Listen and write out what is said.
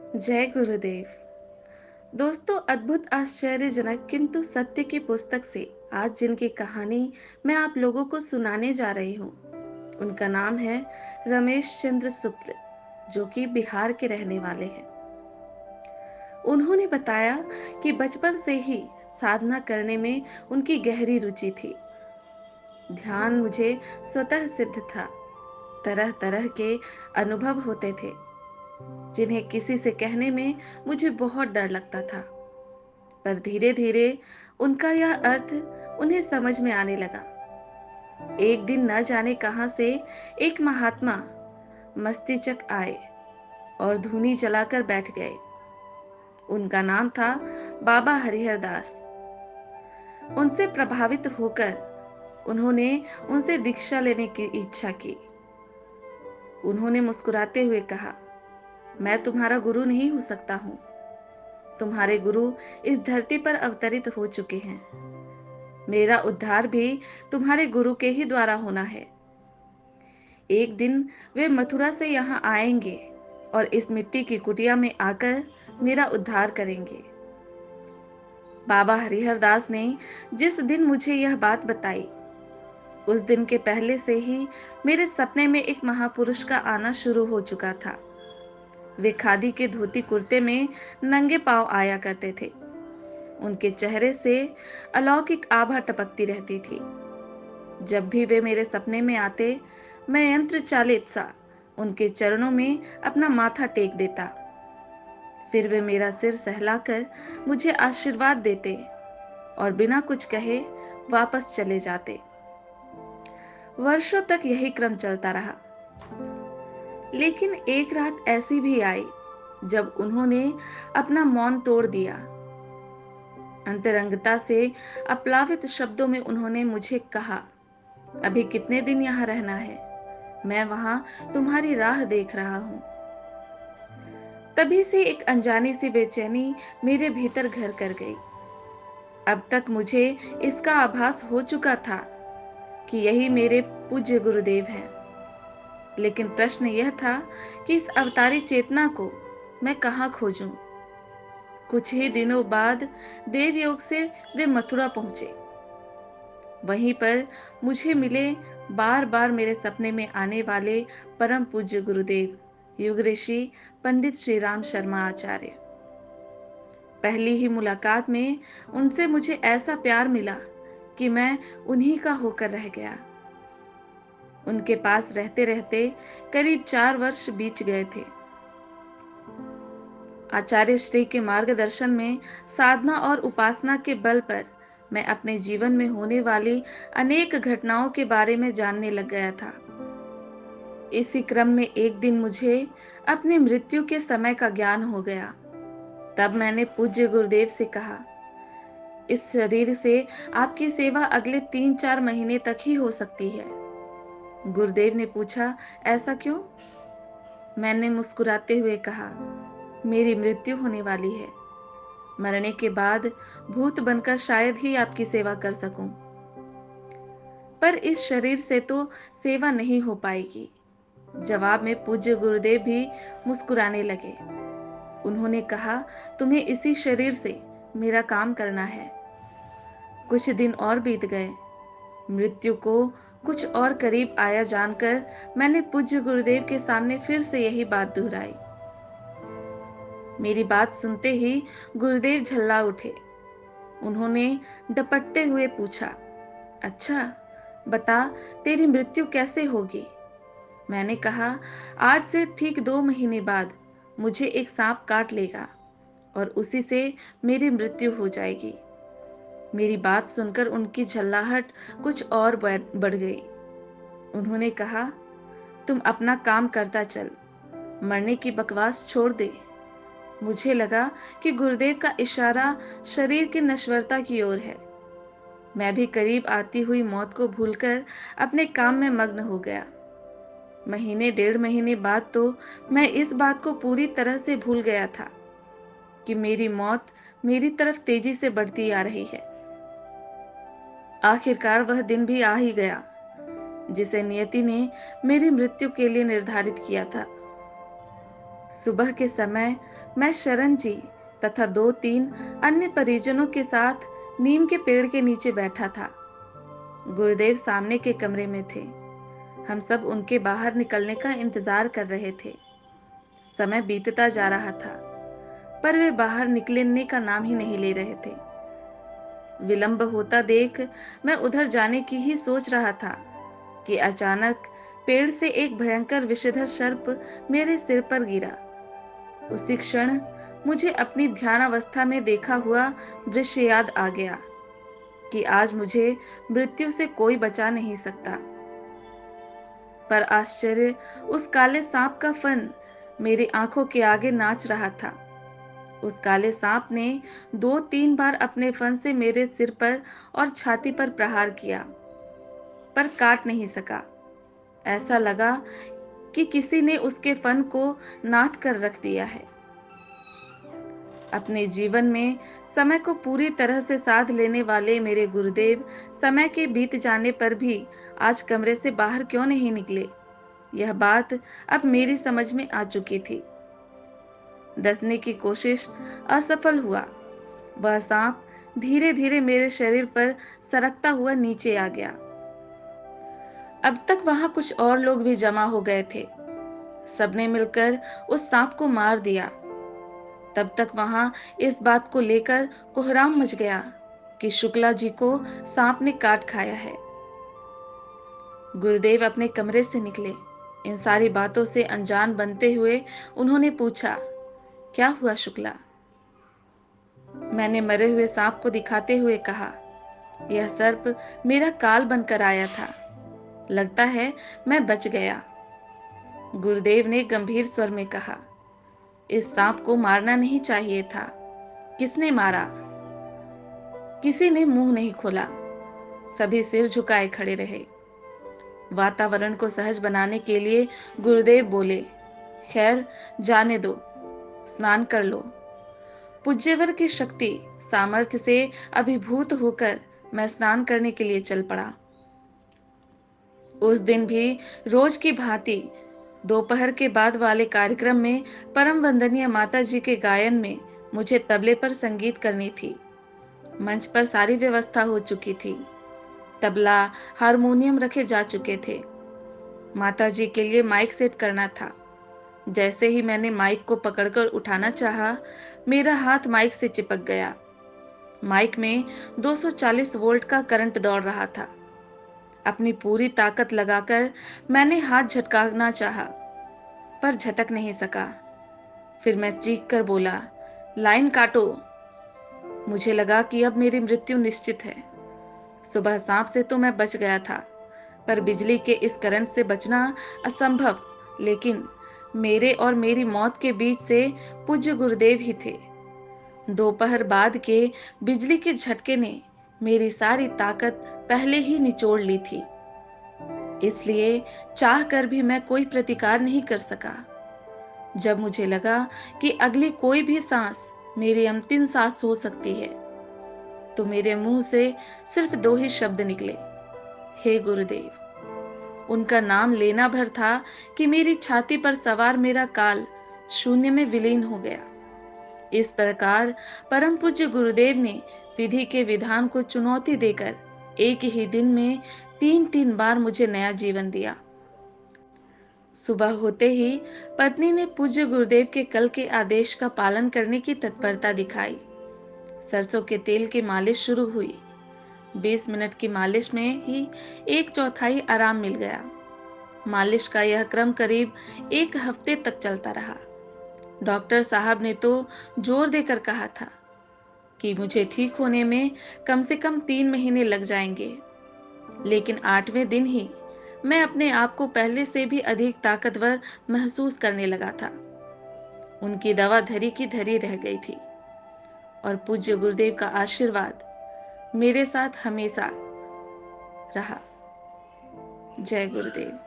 जय गुरुदेव। दोस्तों, अद्भुत आश्चर्यजनक किंतु सत्य की पुस्तक से आज जिनकी कहानी मैं आप लोगों को सुनाने जा रही हूँ, उनका नाम है रमेश चंद्र शुक्ल, जो कि बिहार के रहने वाले हैं। उन्होंने बताया कि बचपन से ही साधना करने में उनकी गहरी रुचि थी। ध्यान मुझे स्वतः सिद्ध था। तरह तरह के अनुभव होते थे, जिन्हें किसी से कहने में मुझे बहुत डर लगता था। पर धीरे धीरे उनका यह अर्थ उन्हें समझ में आने लगा। एक दिन न जाने कहां से एक महात्मा मस्तिष्क आए और धूनी जलाकर बैठ गए। उनका नाम था बाबा हरिहर दास। उनसे प्रभावित होकर उन्होंने उनसे दीक्षा लेने की इच्छा की। उन्होंने मुस्कुराते हुए कहा, मैं तुम्हारा गुरु नहीं हो सकता हूं। तुम्हारे गुरु इस धरती पर अवतरित हो चुके हैं। मेरा उद्धार भी तुम्हारे गुरु के ही द्वारा होना है। एक दिन वे मथुरा से यहाँ आएंगे और इस मिट्टी की कुटिया में आकर मेरा उद्धार करेंगे। बाबा हरिहर दास ने जिस दिन मुझे यह बात बताई, उस दिन के पहले से ही मेरे सपने में एक महापुरुष का आना शुरू हो चुका था। वे खादी के धोती कुर्ते में नंगे पांव आया करते थे। उनके चेहरे से अलौकिक आभा टपकती रहती थी। जब भी वे मेरे सपने में आते, मैं यंत्र चालित सा उनके चरणों में अपना माथा टेक देता। फिर वे मेरा सिर सहलाकर मुझे आशीर्वाद देते और बिना कुछ कहे वापस चले जाते। वर्षों तक यही क्रम चलता रहा। लेकिन एक रात ऐसी भी आई जब उन्होंने अपना मौन तोड़ दिया। अंतरंगता से अप्लावित शब्दों में उन्होंने मुझे कहा, अभी कितने दिन यहाँ रहना है? मैं वहां तुम्हारी राह देख रहा हूं। तभी से एक अनजानी सी बेचैनी मेरे भीतर घर कर गई। अब तक मुझे इसका आभास हो चुका था कि यही मेरे पूज्य गुरुदेव हैं। लेकिन प्रश्न यह था कि इस अवतारी चेतना को मैं कहां खोजूं। कुछ ही दिनों बाद देव योग से वे मथुरा पहुंचे। वहीं पर मुझे मिले बार बार मेरे सपने में आने वाले परम पूज्य गुरुदेव युग ऋषि पंडित श्री राम शर्मा आचार्य। पहली ही मुलाकात में उनसे मुझे ऐसा प्यार मिला कि मैं उन्हीं का होकर रह गया। उनके पास रहते रहते करीब 4 वर्ष बीत गए थे। आचार्य श्री के मार्गदर्शन में साधना और उपासना के बल पर मैं अपने जीवन में होने वाली अनेक घटनाओं के बारे में जानने लग गया था। इसी क्रम में एक दिन मुझे अपनी मृत्यु के समय का ज्ञान हो गया। तब मैंने पूज्य गुरुदेव से कहा, इस शरीर से आपकी सेवा अगले 3-4 महीने तक ही हो सकती है। गुरुदेव ने पूछा, ऐसा क्यों? मैंने मुस्कुराते हुए कहा, मेरी मृत्यु होने वाली है। मरने के बाद भूत बनकर शायद ही आपकी सेवा कर सकूं। पर इस शरीर से तो सेवा नहीं हो पाएगी। जवाब में पूज्य गुरुदेव भी मुस्कुराने लगे। उन्होंने कहा, तुम्हें इसी शरीर से मेरा काम करना है। कुछ दिन और बीत गए। मृत्यु को कुछ और करीब आया जानकर मैंने पूज्य गुरुदेव के सामने फिर से यही बात दोहराई। मेरी बात सुनते ही गुरुदेव झल्ला उठे। उन्होंने डपटते हुए पूछा, अच्छा बता, तेरी मृत्यु कैसे होगी? मैंने कहा, आज से ठीक 2 महीने बाद मुझे एक सांप काट लेगा और उसी से मेरी मृत्यु हो जाएगी। मेरी बात सुनकर उनकी झल्लाहट कुछ और बढ़ गई। उन्होंने कहा, तुम अपना काम करता चल, मरने की बकवास छोड़ दे। मुझे लगा कि गुरुदेव का इशारा शरीर की नश्वरता की ओर है। मैं भी करीब आती हुई मौत को भूलकर अपने काम में मग्न हो गया। महीने 1.5 महीने बाद तो मैं इस बात को पूरी तरह से भूल गया था कि मेरी मौत मेरी तरफ तेजी से बढ़ती आ रही है। आखिरकार वह दिन भी आ ही गया जिसे नियति ने मेरी मृत्यु के लिए निर्धारित किया था। सुबह के समय मैं शरण जी तथा 2-3 अन्य परिजनों के साथ नीम के पेड़ के नीचे बैठा था। गुरुदेव सामने के कमरे में थे। हम सब उनके बाहर निकलने का इंतजार कर रहे थे। समय बीतता जा रहा था, पर वे बाहर निकलने का नाम ही नहीं ले रहे थे। विलंब होता देख मैं उधर जाने की ही सोच रहा था कि अचानक पेड़ से एक भयंकर विषधर सर्प मेरे सिर पर गिरा। उसी क्षण मुझे अपनी ध्यानावस्था में देखा हुआ दृश्य याद आ गया कि आज मुझे मृत्यु से कोई बचा नहीं सकता। पर आश्चर्य, उस काले सांप का फन मेरी आंखों के आगे नाच रहा था। उस काले सांप ने 2-3 बार अपने फन से मेरे सिर पर और छाती पर प्रहार किया, पर काट नहीं सका। ऐसा लगा कि किसी ने उसके फन को नाथ कर रख दिया है। अपने जीवन में समय को पूरी तरह से साध लेने वाले मेरे गुरुदेव समय के बीत जाने पर भी आज कमरे से बाहर क्यों नहीं निकले, यह बात अब मेरी समझ में आ चुकी थी। डसने की कोशिश असफल हुआ। वह सांप धीरे धीरे मेरे शरीर पर सरकता हुआ नीचे आ गया। अब तक वहां कुछ और लोग भी जमा हो गए थे। सबने मिलकर उस सांप को मार दिया। तब तक वहां इस बात को लेकर कोहराम मच गया कि शुक्ला जी को सांप ने काट खाया है। गुरुदेव अपने कमरे से निकले। इन सारी बातों से अनजान बनते हुए उन्होंने पूछा, क्या हुआ शुक्ला? मैंने मरे हुए सांप को दिखाते हुए कहा, यह सर्प मेरा काल बनकर आया था। लगता है मैं बच गया। गुरुदेव ने गंभीर स्वर में कहा, इस सांप को मारना नहीं चाहिए था। किसने मारा? किसी ने मुंह नहीं खोला। सभी सिर झुकाए खड़े रहे। वातावरण को सहज बनाने के लिए गुरुदेव बोले, खैर जाने दो, स्नान कर लो। पूज्यवर की शक्ति सामर्थ्य से अभिभूत होकर मैं स्नान करने के लिए चल पड़ा। उस दिन भी रोज की भांति दोपहर के बाद वाले कार्यक्रम में परम वंदनीय माता जी के गायन में मुझे तबले पर संगीत करनी थी। मंच पर सारी व्यवस्था हो चुकी थी। तबला, हारमोनियम रखे जा चुके थे। माता जी के लिए माइक सेट करना था। जैसे ही मैंने माइक को पकड़कर उठाना चाहा, मेरा हाथ माइक से चिपक गया। माइक में 240 वोल्ट का करंट दौड़ रहा था। अपनी पूरी ताकत लगाकर मैंने हाथ झटकाना चाहा, पर झटक नहीं सका। फिर मैं चीख कर बोला, लाइन काटो। मुझे लगा कि अब मेरी मृत्यु निश्चित है। सुबह सांप से तो मैं बच गया था, पर बिजली के इस करंट से बचना असंभव। लेकिन मेरे और मेरी मौत के बीच से पूज्य गुरुदेव ही थे। दोपहर बाद के बिजली के झटके ने मेरी सारी ताकत पहले ही निचोड़ ली थी। इसलिए चाह कर भी मैं कोई प्रतिकार नहीं कर सका। जब मुझे लगा कि अगली कोई भी सांस मेरी अंतिम सांस हो सकती है, तो मेरे मुंह से सिर्फ 2 ही शब्द निकले, हे गुरुदेव। उनका नाम लेना भर था कि मेरी छाती पर सवार मेरा काल शून्य में विलीन हो गया। इस प्रकार परम पूज्य गुरुदेव ने विधि के विधान को चुनौती देकर एक ही दिन में 3-3 बार मुझे नया जीवन दिया। सुबह होते ही पत्नी ने पूज्य गुरुदेव के कल के आदेश का पालन करने की तत्परता दिखाई। सरसों के तेल की मालिश शुरू हुई। 20 मिनट की मालिश में ही 1/4 आराम मिल गया। मालिश का यह क्रम करीब 1 हफ्ते तक चलता रहा। डॉक्टर साहब ने तो जोर देकर कहा था कि मुझे ठीक होने में कम से कम 3 महीने लग जाएंगे। लेकिन 8वें दिन ही मैं अपने आप को पहले से भी अधिक ताकतवर महसूस करने लगा था। उनकी दवा धरी की धरी रह गई थी और पूज्य गुरुदेव का आशीर्वाद मेरे साथ हमेशा रहा। जय गुरुदेव।